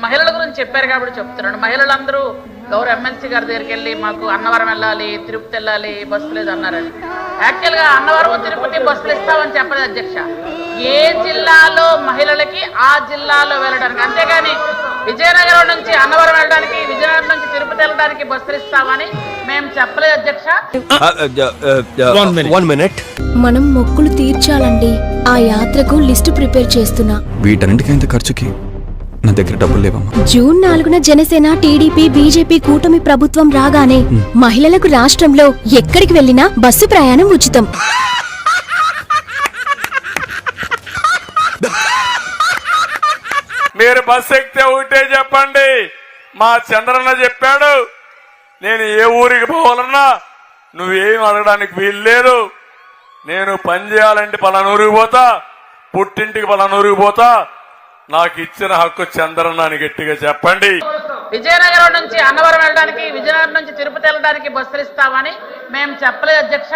మహిళల గురించి చెప్పారు కాబట్టి చెప్తున్నాను. మహిళలందరూ గౌరవ ఎమ్మెల్సీ గారి దగ్గరికి వెళ్ళి మాకు అన్నవరం వెళ్ళాలి, తిరుపతి వెళ్ళాలి, బస్సు లేదు అన్నారని. యాక్చువల్ గా అన్నవరం తిరుపతి బస్సులు ఇస్తామని చెప్పలేదు అధ్యక్ష. ఏ జిల్లాలో మహిళలకి ఆ జిల్లాలో వెళ్ళడానికి, అంతేగాని విజయనగరం నుంచి అన్నవరం వెళ్ళడానికి, విజయనగరం నుంచి తిరుపతి వెళ్ళడానికి బస్సులు ఇస్తామని మేము చెప్పలేదు అధ్యక్ష. మనం మొక్కులు తీర్చాలండి. ఆ యాత్రకు లిస్టు ప్రిపేర్ చేస్తున్నా. వీటన్నిటికీ ఇంత ఖర్చుకి నా దగ్గర డబ్బులు లేవమ్మా. జూన్ 4న జనసేన, టీడీపీ, బీజేపీ కూటమి ప్రభుత్వం రాగానే మహిళలకు రాష్ట్రంలో ఎక్కడికి వెళ్లినా బస్సు ప్రయాణం ఉచితం. మీరు బస్సు ఎక్కితే ఒకటే చెప్పండి, మా చంద్రన్న చెప్పాడు, నేను ఏ ఊరికి పోవాలన్నా నువ్వేం అడగడానికి వీల్లేదు, నేను పని చేయాలంటే పలానూరికి పోతా, పుట్టింటికి పలానూరికి పోతా, నాకు ఇచ్చిన హక్కు చంద్రన్న అని గట్టిగా చెప్పండి. విజయనగరం నుంచి అన్నవరం వెళ్ళడానికి, విజయనగరం నుంచి తిరుపతి వెళ్ళడానికి బస్సులు ఇస్తామని మేము చెప్పలేదు అధ్యక్ష.